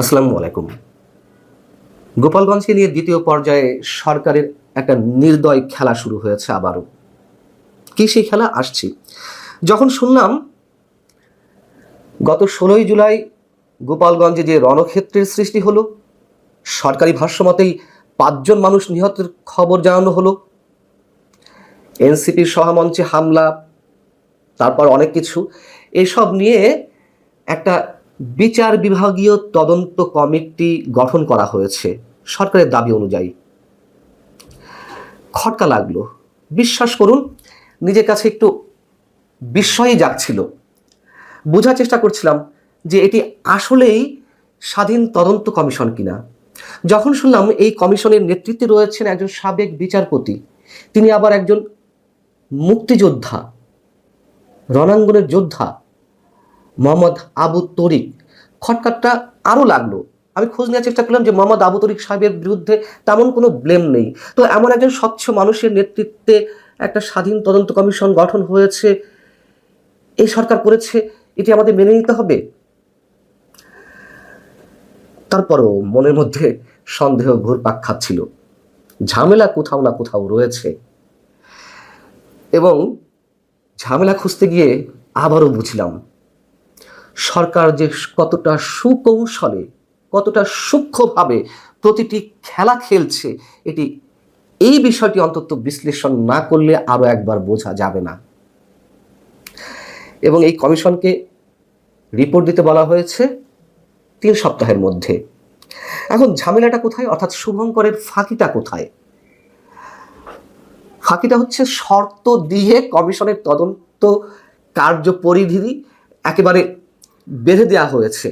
আসসালামু আলাইকুম। গোপালগঞ্জকে নিয়ে দ্বিতীয় পর্যায়ে সরকারের একটা নির্দয় খেলা শুরু হয়েছে আবারও। কি সেই খেলা? আসছি। যখন শুনলাম গত ১৬ই জুলাই গোপালগঞ্জে যে রণক্ষেত্রের সৃষ্টি হলো, সরকারি ভাষ্যমতেই ৫ জন মানুষ নিহতের খবর জানানো হলো, এনসিপির সভামঞ্চে হামলা, তারপর অনেক কিছু, এসব নিয়ে একটা বিচার বিভাগীয় তদন্ত কমিটি গঠন করা হয়েছে সরকারের দাবি অনুযায়ী। খটকা লাগলো, বিশ্বাস করুন। নিজের কাছে একটু বিস্ময়ই জাগছিল। বোঝার চেষ্টা করছিলাম যে এটি আসলেই স্বাধীন তদন্ত কমিশন কিনা। যখন শুনলাম এই কমিশনের নেতৃত্বে রয়েছেন একজন সাবেক বিচারপতি, তিনি আবার একজন মুক্তিযোদ্ধা, রণাঙ্গনের যোদ্ধা, মোহাম্মদ আবু তরিক, খটকাটা আরও লাগলো। আমি খোঁজ নেওয়ার চেষ্টা করলাম যে মোহাম্মদ আবু তরিক সাহেবের বিরুদ্ধে তেমন কোনো ব্লেম নেই। তো এমন একজন স্বচ্ছ মানুষের নেতৃত্বে একটা স্বাধীন তদন্ত কমিশন গঠন হয়েছে, এই সরকার করেছে, এটি আমাদের মেনে নিতে হবে। তারপরও মনের মধ্যে সন্দেহ ঘুরপাক খাচ্ছিল। ঝামেলা কোথাও না কোথাও রয়েছে, এবং ঝামেলা খুঁজতে গিয়ে আবারও বুঝলাম সরকার যে কতটা সুকৌশলে, কতটা সূক্ষ্মভাবে প্রতিটি খেলা খেলছে, এই বিষয়টি অন্তত বিশ্লেষণ না করলে আরও একবার বোঝা যাবে না। এবং এই কমিশনকে রিপোর্ট দিতে বলা হয়েছে ৩ সপ্তাহের মধ্যে। এখন ঝামেলাটা কোথায়, অর্থাৎ শুভঙ্করের ফাঁকিটা কোথায়? ফাঁকিটা হচ্ছে শর্ত দিয়ে কমিশনের তদন্ত কার্যপরিধি একেবারে বেঁধে দেওয়া হয়েছে।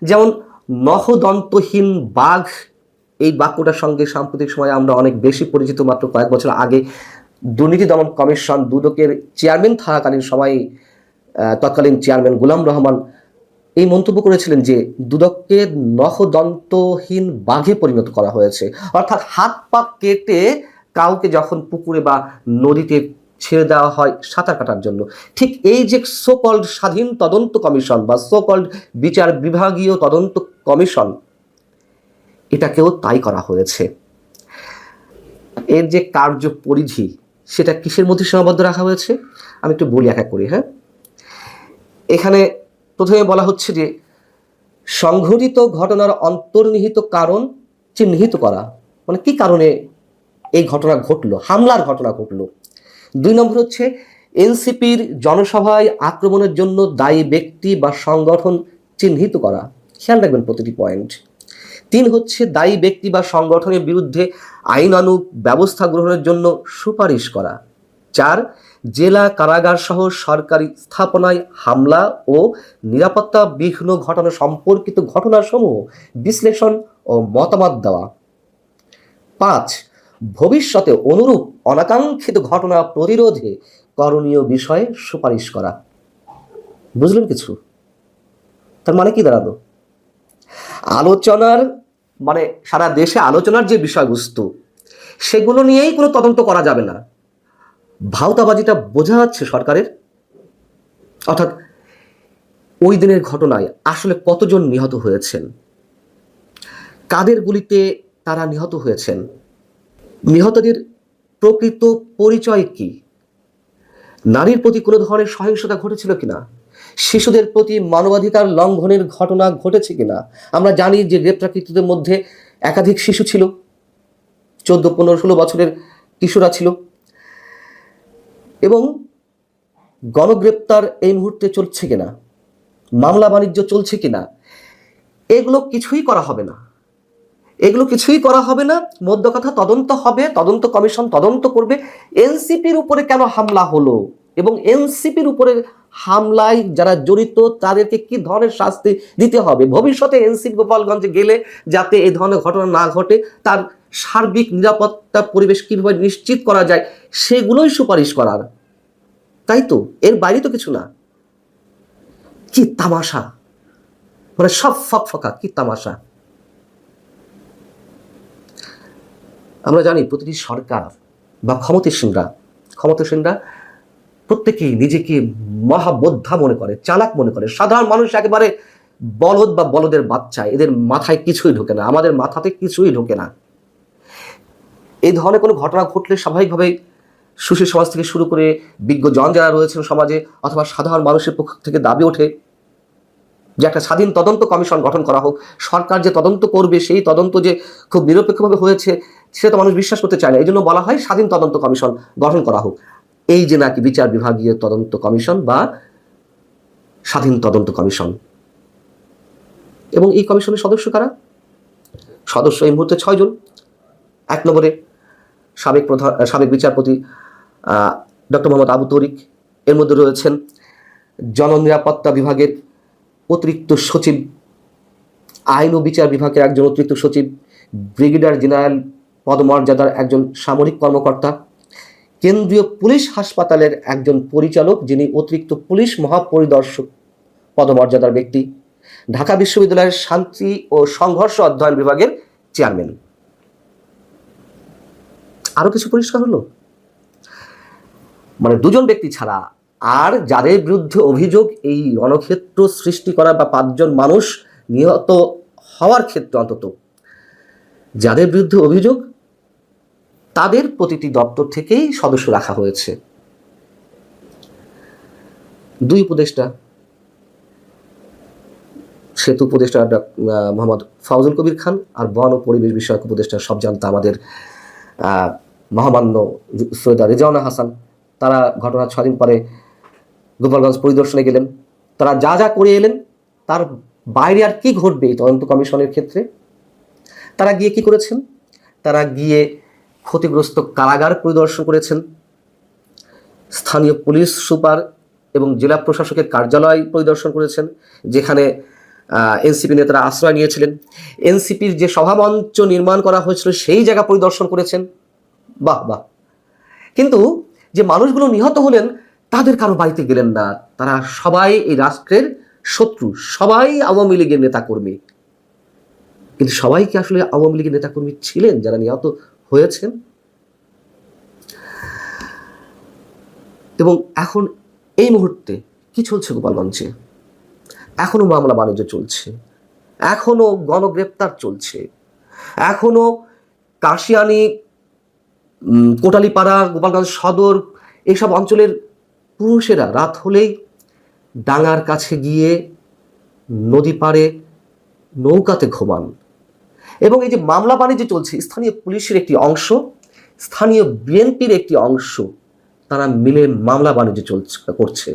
যেমন নখদন্তহীন বাঘ, এই বাক্যটার সঙ্গে সাম্প্রতিক সময়ে আমরা অনেক বেশি পরিচিত। মাত্র কয়েক বছর আগে দুর্নীতি দমন কমিশন দুদকের চেয়ারম্যান থাকাকালীন সময়ে তৎকালীন চেয়ারম্যান গোলাম রহমান এই মন্তব্য করেছিলেন যে দুদককে নখদন্তহীন বাঘে পরিণত করা হয়েছে, অর্থাৎ হাত পা কেটে কাউকে যখন পুকুরে বা নদীতে ছেড়ে দেওয়া হয় সাঁতার কাটার জন্য, ঠিক এই যে সোকল্ড স্বাধীন তদন্ত কমিশন বা সোকল্ড বিচার বিভাগীয় তদন্ত কমিশন, এটাকেও তাই করা হয়েছে। এর যে কার্য পরিধি, সেটা কিসের মধ্যে সীমাবদ্ধ রাখা হয়েছে আমি একটু বলি এক এক করে। এখানে প্রথমে বলা হচ্ছে যে সংঘটিত ঘটনার অন্তর্নিহিত কারণ চিহ্নিত করা, মানে কি কারণে এই ঘটনা ঘটলো, হামলার ঘটনা ঘটলো। ২ নম্বর হচ্ছে এনসিপির জনসভায় আক্রমণের জন্য দায়ী ব্যক্তি বা সংগঠন চিহ্নিত করা, খেয়াল রাখবেন প্রতিটি পয়েন্ট। ৩ হচ্ছে দায়ী ব্যক্তি বা সংগঠনের বিরুদ্ধে আইনানুগ ব্যবস্থা গ্রহণের জন্য সুপারিশ করা। ৪ জেলা কারাগার সহ সরকারি স্থাপনায় হামলা ও নিরাপত্তা বিঘ্ন ঘটনা সম্পর্কিত ঘটনাসমূহ বিশ্লেষণ ও মতামত দেওয়া। ৫ ভবিষ্যতে অনুরূপ অনাকাঙ্ক্ষিত ঘটনা প্রতিরোধে করণীয় বিষয়ে সুপারিশ করা। বুঝলেন কিছু? তার মানে কি দাঁড়ালো? আলোচনার মানে সারা দেশে আলোচনার যে বিষয়বস্তু, সেগুলো নিয়েই কোনো তদন্ত করা যাবে না। ভাওতাবাজিটা বোঝা যাচ্ছে সরকারের। অর্থাৎ ওই দিনের ঘটনায় আসলে কতজন নিহত হয়েছেন, কাদের গুলিতে তারা নিহত হয়েছেন, নিহতদের প্রকৃত পরিচয় কি, নারীর প্রতি কোনো ধরনের সহিংসতা ঘটেছিল কিনা, শিশুদের প্রতি মানবাধিকার লঙ্ঘনের ঘটনা ঘটেছে কিনা। আমরা জানি যে গ্রেপ্তারকৃতদের মধ্যে একাধিক শিশু ছিল, 14, 15, 16 বছরের কিশোরা ছিল, এবং গণগ্রেপ্তার এই মুহূর্তে চলছে কিনা, মামলা বাণিজ্য চলছে কিনা, এগুলো কিছুই করা হবে না। মধ্য কথা তদন্ত হবে, তদন্ত কমিশন তদন্ত করবে এনসিপির উপরে কেন হামলা হলো, এবং এনসিপির উপরে হামলায় যারা জড়িত তাদেরকে কি ধরনের শাস্তি দিতে হবে। ভবিষ্যতে এনসিপি গোপালগঞ্জে গেলে যাতে এই ধরনের ঘটনা না ঘটে, তার সার্বিক নিরাপত্তা পরিবেশ কিভাবে নিশ্চিত করা যায়, সেগুলোই সুপারিশ করার। তাই তো, এর বাইরে তো কিছু না। কি তামাশা, মানে সব ফকফকা, কি তামাশা। আমরা জানি প্রতিটি সরকার বা ক্ষমতাসীনরা প্রত্যেকেই নিজেকে মহাবোদ্ধা মনে করে, চালাক মনে করে। সাধারণ মানুষ একেবারে বলদ বা বলদের বাচ্চা, এদের মাথায় কিছুই ঢোকে না, আমাদের মাথাতে কিছুই ঢোকে না। এই ধরনের কোনো ঘটনা ঘটলে স্বাভাবিকভাবেই সুশীল সমাজ থেকে শুরু করে বিজ্ঞজন যারা রয়েছেন সমাজে অথবা সাধারণ মানুষের পক্ষ থেকে দাবি ওঠে যে একটা স্বাধীন তদন্ত কমিশন গঠন করা হোক। সরকার যে তদন্ত করবে সেই তদন্ত যে খুব নিরপেক্ষভাবে হয়েছে সেটা তো মানুষ বিশ্বাস করতে চায় না, এই জন্য বলা হয় স্বাধীন তদন্ত কমিশন গঠন করা হোক। এই যে নাকি বিচার বিভাগীয় তদন্ত কমিশন বা স্বাধীন তদন্ত কমিশন, এবং এই কমিশনের সদস্য কারা? সদস্য এই মুহূর্তে 6 জন। 1 নম্বরে সাবেক বিচারপতি ডক্টর মোহাম্মদ আবু তরিক, এর মধ্যে রয়েছেন জননিরাপত্তা বিভাগের অতিরিক্ত সচিব, আইন ও বিচার বিভাগের একজন অতিরিক্ত সচিব, ব্রিগেডিয়ার জেনারেল পদমর্যাদার একজন সামরিক কর্মকর্তা, কেন্দ্রীয় পুলিশ হাসপাতালের একজন পরিচালক যিনি অতিরিক্ত পুলিশ মহাপরিদর্শক পদমর্যাদার ব্যক্তি, ঢাকা বিশ্ববিদ্যালয়ের শান্তি ও সংঘর্ষ অধ্যয়ন বিভাগের চেয়ারম্যান। আরো কিছু পরিষ্কার হলো, মানে 2 জন ব্যক্তি ছাড়া আর যাদের বিরুদ্ধে অভিযোগ এই রণক্ষেত্র সৃষ্টি করা বা 5 জন মানুষ নিহত হওয়ার ক্ষেত্রে অন্তত যাদের বিরুদ্ধে অভিযোগ তাদের প্রতিটি দপ্তর থেকেই সদস্য রাখা হয়েছে। 2 উপদেষ্টা, সেতু উপদেষ্টা মোহাম্মদ ফাউজুল কবির খান আর বন ও পরিবেশ বিষয়ক উপদেষ্টা সব জানতা আমাদের মহামান্য সৈয়দা রেজাওয়ানা হাসান, তারা ঘটনার 6 দিন পরে গোপালগঞ্জ পরিদর্শনে গেলেন। তারা যা যা করে এলেন তার বাইরে আর কি ঘটবে এই তদন্ত কমিশনের ক্ষেত্রে? তারা গিয়ে কি করেছেন? তারা গিয়ে ক্ষতিগ্রস্ত কারাগার পরিদর্শন করেছেন, স্থানীয় পুলিশ সুপার এবং জেলা প্রশাসকের কার্যালয় পরিদর্শন করেছেন যেখানে এনসিপি নেতারা আশ্রয় নিয়েছিলেন, এনসিপির যে সভামঞ্চ নির্মাণ করা হয়েছিল সেই জায়গা পরিদর্শন করেছেন। বাহ বাহ। কিন্তু যে মানুষগুলো নিহত হলেন তাদের কারো বাড়িতে গেলেন না। তারা সবাই এই রাষ্ট্রের শত্রু, সবাই আওয়ামী লীগের নেতাকর্মী। কিন্তু সবাই কি আসলে আওয়ামী লীগের নেতাকর্মী ছিলেন যারা নিহত হয়েছেন? এবং এখন এই মুহূর্তে কি চলছে গোপালগঞ্জে? এখনো মামলা বাণিজ্য চলছে, এখনো গণগ্রেপ্তার চলছে, এখনো কাশিয়ানী, কোটালীপাড়া, গোপালগঞ্জ সদর এইসব অঞ্চলের পুরুষেরা রাত হলেই ডাঙার কাছে গিয়ে নদী পাড়ে নৌকাতে ঘুমান। এবং এই যে মামলা বাণিজ্য চলছে, স্থানীয় পুলিশের একটি অংশ, স্থানীয় বিএনপির একটি অংশ, তারা মিলে মামলা বাণিজ্য করছে।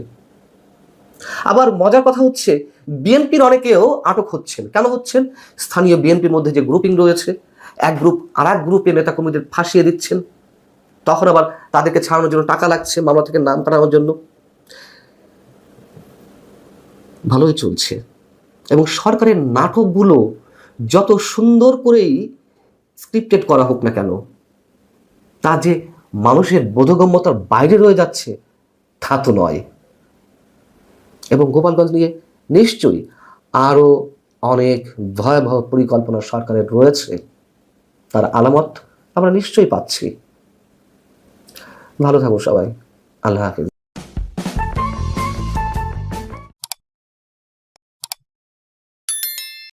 আবার মজার কথা হচ্ছে বিএনপির অনেকেও আটক হচ্ছেন। কেন হচ্ছেন? স্থানীয় বিএনপির মধ্যে যে গ্রুপিং রয়েছে, এক গ্রুপ আর এক গ্রুপের নেতাকর্মীদের ফাঁসিয়ে দিচ্ছেন, তখন আবার তাদেরকে ছাড়ানোর জন্য টাকা লাগছে, মামলা থেকে নাম কাটানোর জন্য। ভালোই চলছে। এবং সরকারের নাটকগুলো যত সুন্দর করেই স্ক্রিপ্টেড করা হোক না কেন, তা যে মানুষের বোধগম্যতার বাইরে রয়ে যাচ্ছে তা তো নয়। এবং গোপালগঞ্জ নিয়ে নিশ্চয়ই আরও অনেক ভয়াবহ পরিকল্পনা সরকারের রয়েছে, তার আলামত আমরা নিশ্চয়ই পাচ্ছি। ভালো থাকুন সবাই, আল্লাহ হাফেজ।